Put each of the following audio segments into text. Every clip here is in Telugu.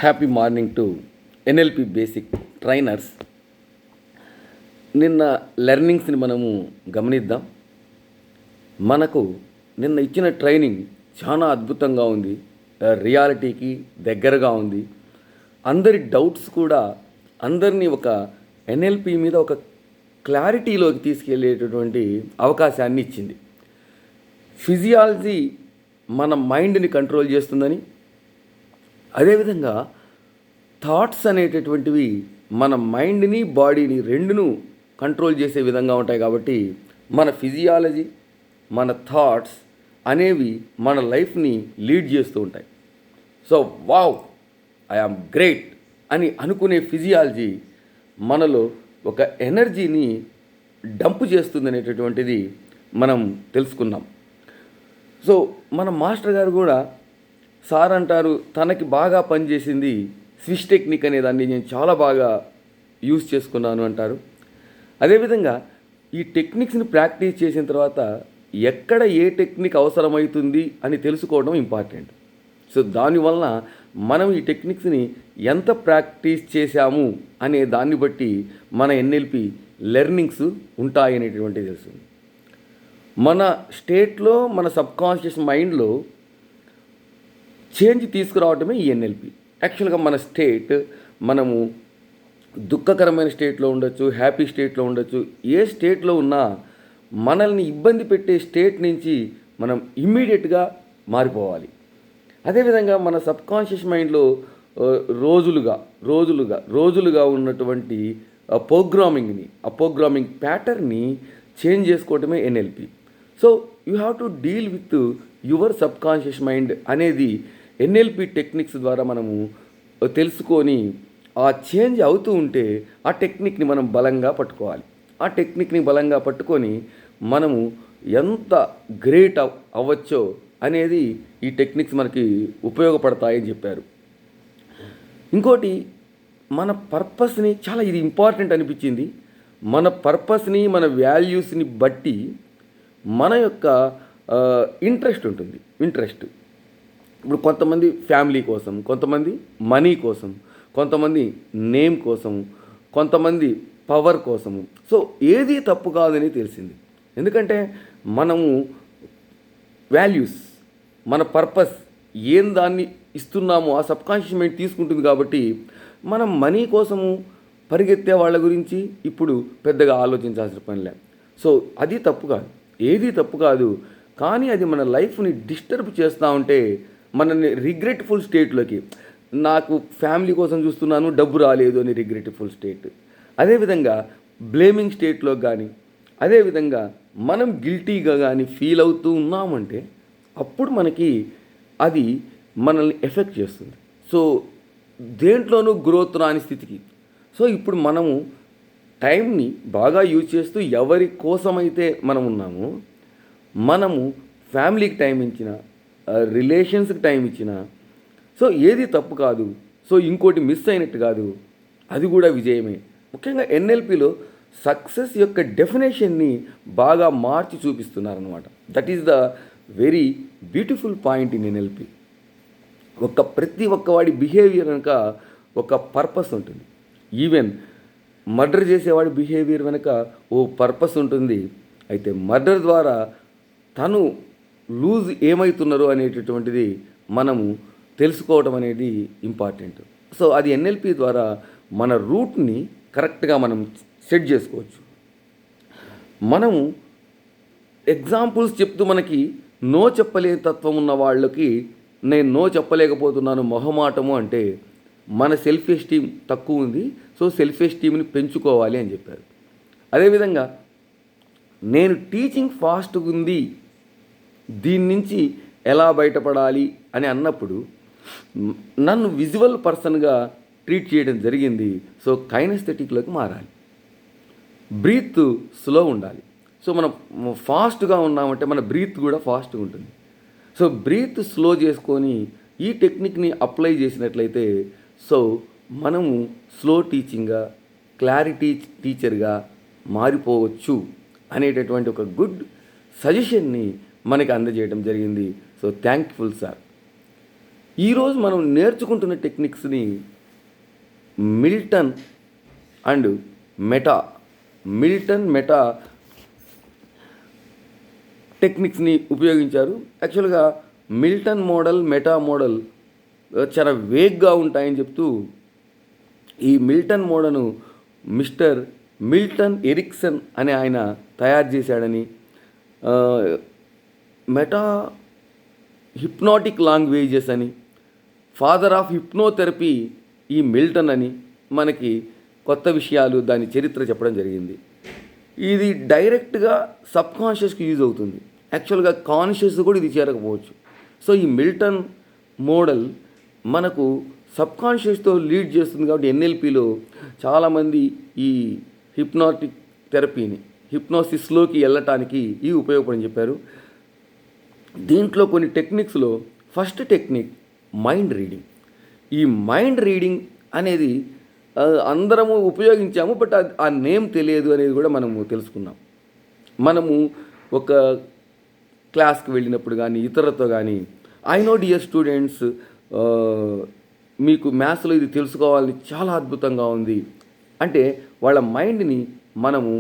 Happy morning to NLP basic trainers. నిన్న లెర్నింగ్స్ని మనము గమనిద్దాం. మనకు నిన్న ఇచ్చిన ట్రైనింగ్ చాలా అద్భుతంగా ఉంది, రియాలిటీకి దగ్గరగా ఉంది. అందరి డౌట్స్ కూడా అందరినీ ఒక ఎన్ఎల్పి మీద ఒక క్లారిటీలోకి తీసుకెళ్ళేటటువంటి అవకాశాన్ని ఇచ్చింది. ఫిజియాలజీ మన మైండ్ని కంట్రోల్ చేస్తుందని, అదేవిధంగా థాట్స్ అనేటటువంటివి మన మైండ్ని బాడీని రెండును కంట్రోల్ చేసే విధంగా ఉంటాయి. కాబట్టి మన ఫిజియాలజీ, మన థాట్స్ అనేవి మన లైఫ్ని లీడ్ చేస్తూ ఉంటాయి. సో వావ్, ఐఆమ్ గ్రేట్ అని అనుకునే ఫిజియాలజీ మనలో ఒక ఎనర్జీని డంప్ చేస్తుంది అనేటటువంటిది మనం తెలుసుకున్నాం. సో మన మాస్టర్ గారు కూడా సార్ అంటారు, తనకి బాగా పనిచేసింది స్విచ్ టెక్నిక్ అనే దాన్ని నేను చాలా బాగా యూజ్ చేసుకున్నాను అంటారు. అదేవిధంగా ఈ టెక్నిక్స్ని ప్రాక్టీస్ చేసిన తర్వాత ఎక్కడ ఏ టెక్నిక్ అవసరమవుతుంది అని తెలుసుకోవడం ఇంపార్టెంట్. సో దానివల్ల మనం ఈ టెక్నిక్స్ని ఎంత ప్రాక్టీస్ చేశాము అనే దాన్ని బట్టి మన ఎన్ఎల్పి లెర్నింగ్స్ ఉంటాయనేటువంటిది తెలుస్తుంది. మన స్టేట్లో, మన సబ్కాన్షియస్ మైండ్లో చేంజ్ తీసుకురావటమే ఈ ఎన్ఎల్పి. యాక్చువల్గా మన స్టేట్, మనము దుఃఖకరమైన స్టేట్లో ఉండొచ్చు, హ్యాపీ స్టేట్లో ఉండొచ్చు. ఏ స్టేట్లో ఉన్నా మనల్ని ఇబ్బంది పెట్టే స్టేట్ నుంచి మనం ఇమ్మీడియట్గా మారిపోవాలి. అదేవిధంగా మన సబ్కాన్షియస్ మైండ్లో రోజులుగా ఉన్నటువంటి ప్రోగ్రామింగ్ ప్యాటర్న్ని చేంజ్ చేసుకోవటమే NLP. So you have to deal with your subconscious mind అనేది ఎన్ఎల్పి టెక్నిక్స్ ద్వారా మనము తెలుసుకొని ఆ చేంజ్ అవుతూ ఉంటే ఆ టెక్నిక్ని మనం బలంగా పట్టుకోవాలి. ఆ టెక్నిక్ని బలంగా పట్టుకొని మనము ఎంత గ్రేట్ అవ్వచ్చో అనేది ఈ టెక్నిక్స్ మనకి ఉపయోగపడతాయని చెప్పారు. ఇంకోటి, మన పర్పస్ని ఇది ఇంపార్టెంట్ అనిపించింది. మన పర్పస్ని, మన వాల్యూస్ని బట్టి మన యొక్క ఇంట్రెస్ట్ ఉంటుంది. ఇప్పుడు కొంతమంది ఫ్యామిలీ కోసం, కొంతమంది మనీ కోసం, కొంతమంది నేమ్ కోసం, కొంతమంది పవర్ కోసము. సో ఏది తప్పు కాదని తెలిసింది. ఎందుకంటే మనము వాల్యూస్, మన పర్పస్ ఏం దాన్ని ఇస్తున్నామో ఆ సబ్కాన్షియస్ మైండ్ తీసుకుంటుంది. కాబట్టి మనం మనీ కోసము పరిగెత్తే వాళ్ళ గురించి ఇప్పుడు పెద్దగా ఆలోచించాల్సిన పని లేదు. సో అది తప్పు కాదు, ఏది తప్పు కాదు. కానీ అది మన లైఫ్ని డిస్టర్బ్ చేస్తూ ఉంటే మనల్ని రిగ్రెట్ఫుల్ స్టేట్లోకి, నాకు ఫ్యామిలీ కోసం చూస్తున్నాను డబ్బు రాలేదు అని రిగ్రెట్ఫుల్ స్టేట్, అదేవిధంగా బ్లేమింగ్ స్టేట్లో కానీ, అదేవిధంగా మనం గిల్టీగా కానీ ఫీల్ అవుతూ ఉన్నామంటే అప్పుడు మనకి అది మనల్ని ఎఫెక్ట్ చేస్తుంది. సో దేంట్లోనూ గ్రోత్ రాని స్థితికి. సో ఇప్పుడు మనము టైంని బాగా యూజ్ చేస్తూ ఎవరి కోసమైతే మనం ఉన్నామో, మనము ఫ్యామిలీకి టైం ఇచ్చిన, రిలేషన్స్కి టైం ఇచ్చిన, సో ఏది తప్పు కాదు. సో ఇంకోటి మిస్ అయినట్టు కాదు, అది కూడా విజయమే. ముఖ్యంగా ఎన్ఎల్పిలో సక్సెస్ యొక్క డెఫినేషన్ని బాగా మార్చి చూపిస్తున్నారనమాట. That is the very beautiful point in NLP. ప్రతి ఒక్కవాడి బిహేవియర్ వెనుక ఒక పర్పస్ ఉంటుంది. ఈవెన్ మర్డర్ చేసేవాడి బిహేవియర్ వెనుక ఓ పర్పస్ ఉంటుంది. అయితే మర్డర్ ద్వారా తను లూజ్ ఏమవుతున్నారో అనేటటువంటిది మనము తెలుసుకోవడం అనేది ఇంపార్టెంట్. సో అది ఎన్ఎల్పి ద్వారా మన రూట్ని కరెక్ట్గా మనం సెట్ చేసుకోవచ్చు. మనము ఎగ్జాంపుల్స్ చెప్తూ మనకి నో చెప్పలేని తత్వం ఉన్న వాళ్ళకి నేను నో చెప్పలేకపోతున్నాను మొహమాటము అంటే మన సెల్ఫ్ ఎస్టీమ్ తక్కువ ఉంది. సో సెల్ఫ్ ఎస్టీమ్ని పెంచుకోవాలి అని చెప్పారు. అదేవిధంగా నేను టీచింగ్ ఫాస్ట్గా ఉంది, దీని నుంచి ఎలా బయటపడాలి అని అన్నప్పుడు నన్ను విజువల్ పర్సన్గా ట్రీట్ చేయడం జరిగింది. సో కైనెస్థెటిక్లోకి మారాలి. బ్రీత్ స్లో ఉండాలి. సో మనం ఫాస్ట్గా ఉన్నామంటే మన బ్రీత్ కూడా ఫాస్ట్గా ఉంటుంది. సో బ్రీత్ స్లో చేసుకొని ఈ టెక్నిక్ని అప్లై చేసినట్లయితే సో మనము స్లో టీచింగ్గా, క్లారిటీ టీచర్గా మారిపోవచ్చు అనేటటువంటి ఒక గుడ్ సజెషన్ని మనకి అందజేయడం జరిగింది. So thankful sir. ఈరోజు మనం నేర్చుకుంటున్న టెక్నిక్స్ని మిల్టన్ అండ్ మెటా మెటా టెక్నిక్స్ని ఉపయోగించారు. యాక్చువల్గా మిల్టన్ మోడల్, మెటా మోడల్ చాలా వేగ్గా ఉంటాయని చెప్తూ ఈ మిల్టన్ మోడల్ను మిస్టర్ మిల్టన్ ఎరిక్సన్ అనే ఆయన తయారు చేశాడని, మెటా హిప్నాటిక్ లాంగ్వేజెస్ అని, ఫాదర్ ఆఫ్ హిప్నోథెరపీ ఈ మిల్టన్ అని మనకి కొత్త విషయాలు దాని చరిత్ర చెప్పడం జరిగింది. ఇది డైరెక్ట్గా సబ్కాన్షియస్కి యూజ్ అవుతుంది. యాక్చువల్గా కాన్షియస్ కూడా ఇది చేరకపోవచ్చు. సో ఈ మిల్టన్ మోడల్ మనకు సబ్కాన్షియస్తో లీడ్ చేస్తుంది. కాబట్టి ఎన్ఎల్పిలో చాలామంది ఈ హిప్నాటిక్ థెరపీని హిప్నోసిస్లోకి వెళ్ళటానికి ఇవి ఉపయోగపడని చెప్పారు. దీంట్లో కొన్ని టెక్నిక్స్లో ఫస్ట్ టెక్నిక్ మైండ్ రీడింగ్. ఈ మైండ్ రీడింగ్ అనేది అందరము ఉపయోగించాము, బట్ ఆ నేమ్ తెలియదు అనేది కూడా మనము తెలుసుకున్నాం. మనము ఒక క్లాస్కి వెళ్ళినప్పుడు కానీ ఇతరులతో కానీ, ఐ నో డియర్ స్టూడెంట్స్, మీకు మ్యాథ్స్లో ఇది తెలుసుకోవాలని చాలా అద్భుతంగా ఉంది అంటే వాళ్ళ మైండ్ని మనము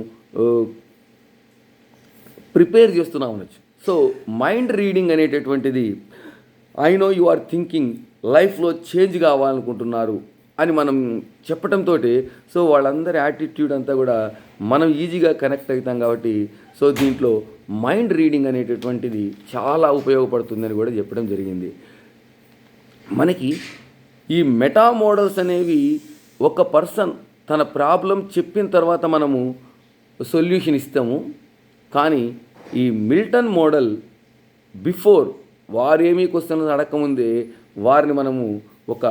ప్రిపేర్ చేస్తున్నాం అనొచ్చు. సో మైండ్ రీడింగ్ అనేటటువంటిది, I know you are thinking, లైఫ్లో చేంజ్ కావాలనుకుంటున్నారు అని మనం చెప్పడంతో సో వాళ్ళందరి యాటిట్యూడ్ అంతా కూడా మనం ఈజీగా కనెక్ట్ అవుతాం. కాబట్టి సో దీంట్లో మైండ్ రీడింగ్ అనేటటువంటిది చాలా ఉపయోగపడుతుందని కూడా చెప్పడం జరిగింది. మనకి ఈ మెటా మోడల్స్ అనేవి ఒక పర్సన్ తన ప్రాబ్లం చెప్పిన తర్వాత మనము సొల్యూషన్ ఇస్తాము. కానీ ఈ మిల్టన్ మోడల్ బిఫోర్ వారేమీ క్వశ్చన్స్ అడగకముందే వారిని మనము ఒక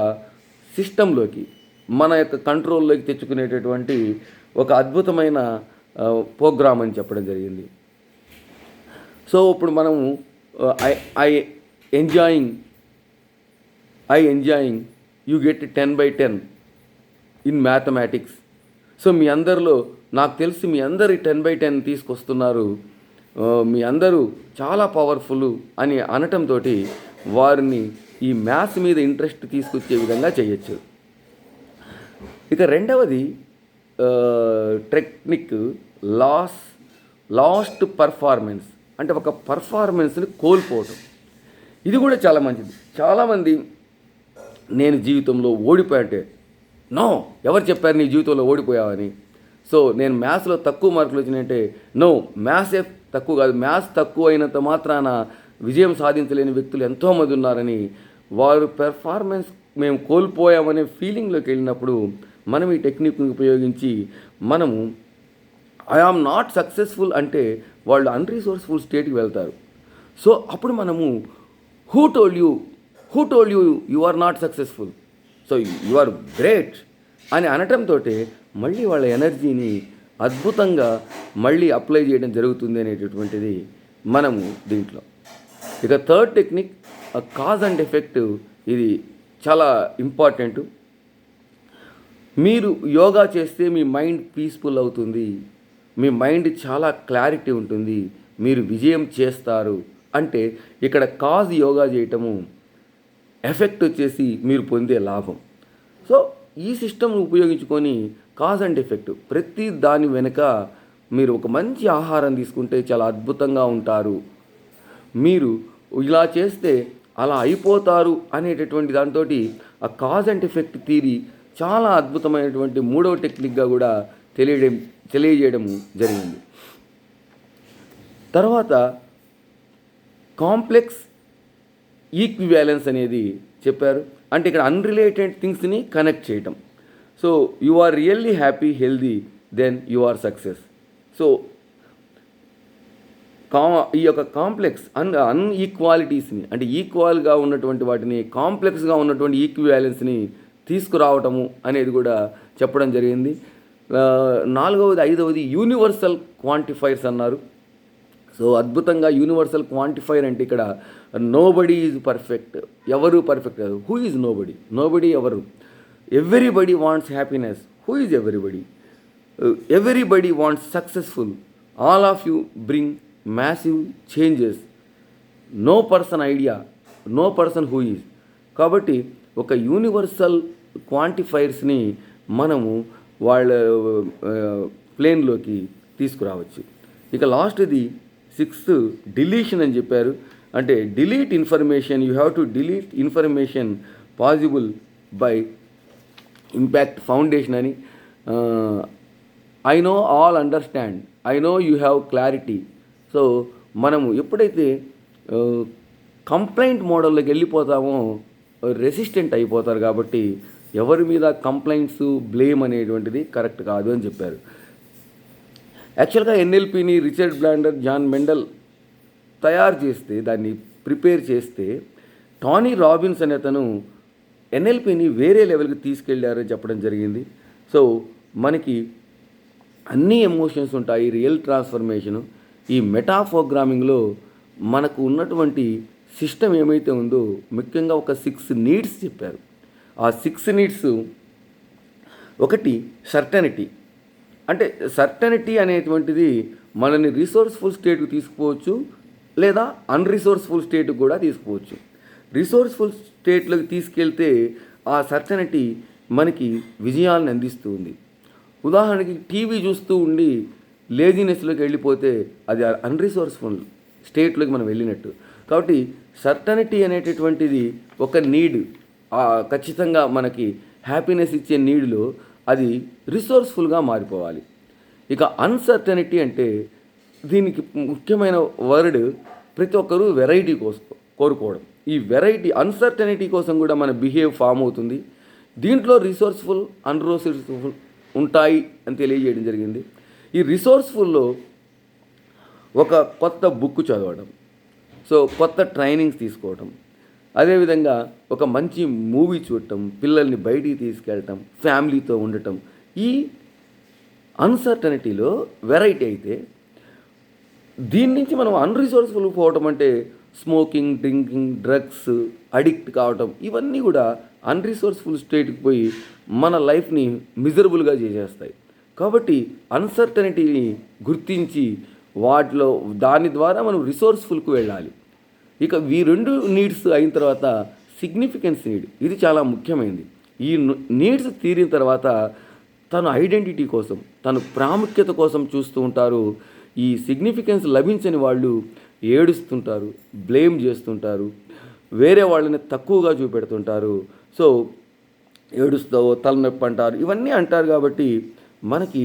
సిస్టంలోకి, మన యొక్క కంట్రోల్లోకి తెచ్చుకునేటటువంటి ఒక అద్భుతమైన ప్రోగ్రామ్ అని చెప్పడం జరిగింది. సో ఇప్పుడు మనము I enjoying you get 10/10 in mathematics. So మీ అందరిలో నాకు తెలిసి మీ అందరు 10/10 తీసుకొస్తున్నారు, మీ అందరూ చాలా పవర్ఫుల్ అని అనటంతో వారిని ఈ మ్యాథ్స్ మీద ఇంట్రెస్ట్ తీసుకొచ్చే విధంగా చేయొచ్చు. ఇక రెండవది టెక్నిక్ లాస్ట్ పర్ఫార్మెన్స్, అంటే ఒక పర్ఫార్మెన్స్ని కోల్పోవటం. ఇది కూడా చాలా మంచిది. చాలామంది నేను జీవితంలో ఓడిపోయాటే, నో, ఎవరు చెప్పారు నీ జీవితంలో ఓడిపోయావని? సో నేను మ్యాథ్స్లో తక్కువ మార్కులు వచ్చినాయంటే, నో, మ్యాథ్సే తక్కువ కాదు, మ్యాథ్స్ తక్కువ అయినంత మాత్రాన విజయం సాధించలేని వ్యక్తులు ఎంతోమంది ఉన్నారని వారు పెర్ఫార్మెన్స్ మేము కోల్పోయామనే ఫీలింగ్లోకి వెళ్ళినప్పుడు మనం ఈ టెక్నిక్ని ఉపయోగించి మనము ఐ ఆమ్ నాట్ సక్సెస్ఫుల్ అంటే వాళ్ళు అన్రిసోర్స్ఫుల్ స్టేట్కి వెళ్తారు. సో అప్పుడు మనము who told you you are not successful, so you are great అని అనటంతో మళ్ళీ వాళ్ళ ఎనర్జీని అద్భుతంగా మళ్ళీ అప్లై చేయడం జరుగుతుంది అనేటటువంటిది మనము దీంట్లో. ఇక third technique cause and effect. ఇది చాలా ఇంపార్టెంట్. మీరు యోగా చేస్తే మీ మైండ్ పీస్ఫుల్ అవుతుంది, మీ మైండ్ చాలా క్లారిటీ ఉంటుంది, మీరు విజయం చేస్తారు అంటే ఇక్కడ కాజ్ యోగా చేయటము, ఎఫెక్ట్ వచ్చేసి మీరు పొందే లాభం. సో ఈ సిస్టమ్ను ఉపయోగించుకొని కాజ్ అండ్ ఎఫెక్ట్, ప్రతి దాని వెనుక మీరు ఒక మంచి ఆహారం తీసుకుంటే చాలా అద్భుతంగా ఉంటారు, మీరు ఇలా చేస్తే అలా అయిపోతారు అనేటటువంటి దాంతో ఆ కాజ్ అండ్ ఎఫెక్ట్ థియరీ చాలా అద్భుతమైనటువంటి మూడవ టెక్నిక్గా కూడా తెలియజేయడం జరిగింది. తర్వాత కాంప్లెక్స్ ఈక్వివాలెన్స్ అనేది చెప్పారు. అంటే ఇక్కడ అన్రిలేటెడ్ థింగ్స్ని కనెక్ట్ చేయటం. So you are really happy, healthy, then you are success. So ఈ యొక్క కాంప్లెక్స్ అన్ఈక్వాలిటీస్ని, అంటే ఈక్వల్గా ఉన్నటువంటి వాటిని కాంప్లెక్స్గా ఉన్నటువంటి ఈక్వివాలెన్స్ని తీసుకురావటము అనేది కూడా చెప్పడం జరిగింది. నాలుగవది, ఐదవది యూనివర్సల్ క్వాంటిఫైర్స్ అన్నారు. సో అద్భుతంగా యూనివర్సల్ క్వాంటిఫైర్ అంటే ఇక్కడ నోబడీ ఈజ్ పర్ఫెక్ట్, ఎవరు పర్ఫెక్ట్ కాదు. Who is nobody? నోబడీ ఎవరు? Everybody wants happiness. Who is everybody? Everybody wants successful. All of you bring massive changes. No person idea, no person who is. కాబట్టి ఒక యూనివర్సల్ క్వాంటిఫైర్స్ని మనము వాళ్ళ ప్లేన్లోకి తీసుకురావచ్చు. ఇక లాస్ట్ది 6th డిలీషన్ అని చెప్పారు. అంటే delete information, you have to delete information possible by impact foundation అని. I know all understand, I know you have clarity. So మనము ఎప్పుడైతే కంప్లైంట్ మోడల్లోకి వెళ్ళిపోతామో రెసిస్టెంట్ అయిపోతారు. కాబట్టి ఎవరి మీద కంప్లైంట్స్ బ్లేమ్ అనేటువంటిది కరెక్ట్ కాదు అని చెప్పారు. యాక్చువల్గా ఎన్ఎల్పిని రిచర్డ్ బ్లాండర్, జాన్ మెండల్ తయారు చేస్తే, దాన్ని ప్రిపేర్ చేస్తే, టానీ రాబిన్స్ అనే అతను ఎన్ఎల్పిని వేరే లెవెల్కి తీసుకెళ్ళారని చెప్పడం జరిగింది. సో మనకి అన్ని ఎమోషన్స్ ఉంటాయి, రియల్ ట్రాన్స్ఫర్మేషను. ఈ మెటాప్రోగ్రామింగ్లో మనకు ఉన్నటువంటి సిస్టమ్ ఏమైతే ఉందో ముఖ్యంగా ఒక 6 నీడ్స్ చెప్పారు. ఆ 6 నీడ్స్, ఒకటి సర్టనిటీ. అంటే సర్టనిటీ అనేటువంటిది మనల్ని రిసోర్స్ఫుల్ స్టేట్కి తీసుకుపోవచ్చు, లేదా అన్రిసోర్స్ఫుల్ స్టేట్కి కూడా తీసుకుపోవచ్చు. రిసోర్స్ఫుల్ స్టేట్లోకి తీసుకెళ్తే ఆ సర్టనిటీ మనకి విజయాలను అందిస్తుంది. ఉదాహరణకి టీవీ చూస్తూ ఉండి లేజినెస్లోకి వెళ్ళిపోతే అది అన్రిసోర్స్ఫుల్ స్టేట్లోకి మనం వెళ్ళినట్టు. కాబట్టి సర్టనిటీ అనేటటువంటిది ఒక నీడ్, ఖచ్చితంగా మనకి హ్యాపీనెస్ ఇచ్చే నీడ్లో అది రిసోర్స్ఫుల్గా మారిపోవాలి. ఇక అన్సర్టనిటీ అంటే దీనికి ముఖ్యమైన వర్డ్ ప్రతి ఒక్కరూ వెరైటీ కోసం కోరుకోవడం. ఈ వెరైటీ అన్సర్టనిటీ కోసం కూడా మన బిహేవ్ ఫామ్ అవుతుంది. దీంట్లో రిసోర్స్ఫుల్, అన్రిసోర్స్ఫుల్ ఉంటాయి అని తెలియజేయడం జరిగింది. ఈ రిసోర్స్ఫుల్లో ఒక కొత్త బుక్ చదవడం, సో కొత్త ట్రైనింగ్స్ తీసుకోవడం, అదేవిధంగా ఒక మంచి మూవీ చూడటం, పిల్లల్ని బయటికి తీసుకెళ్ళటం, ఫ్యామిలీతో ఉండటం. ఈ అన్సర్టనిటీలో వెరైటీ అయితే, దీని నుంచి మనం అన్రిసోర్స్ఫుల్ పోవటం అంటే స్మోకింగ్, డ్రింకింగ్, డ్రగ్స్ అడిక్ట్ కావటం, ఇవన్నీ కూడా అన్రిసోర్స్ఫుల్ స్టేట్కి పోయి మన లైఫ్ని మిజరబుల్గా చేసేస్తాయి. కాబట్టి అన్సర్టనిటీని గుర్తించి దాని ద్వారా మనం రిసోర్స్ఫుల్కి వెళ్ళాలి. ఇక ఈ 2 నీడ్స్ అయిన తర్వాత సిగ్నిఫికెన్స్ నీడ్, ఇది చాలా ముఖ్యమైనది. ఈ నీడ్స్ తీరిన తర్వాత తన ఐడెంటిటీ కోసం, తన ప్రాముఖ్యత కోసం చూస్తూ ఉంటారు. ఈ సిగ్నిఫికెన్స్ లభించని వాళ్ళు ఏడుస్తుంటారు, బ్లేమ్ చేస్తుంటారు, వేరే వాళ్ళని తక్కువగా చూపెడుతుంటారు. సో ఏడుస్తావో, తలనొప్పి అంటారు, ఇవన్నీ అంటారు. కాబట్టి మనకి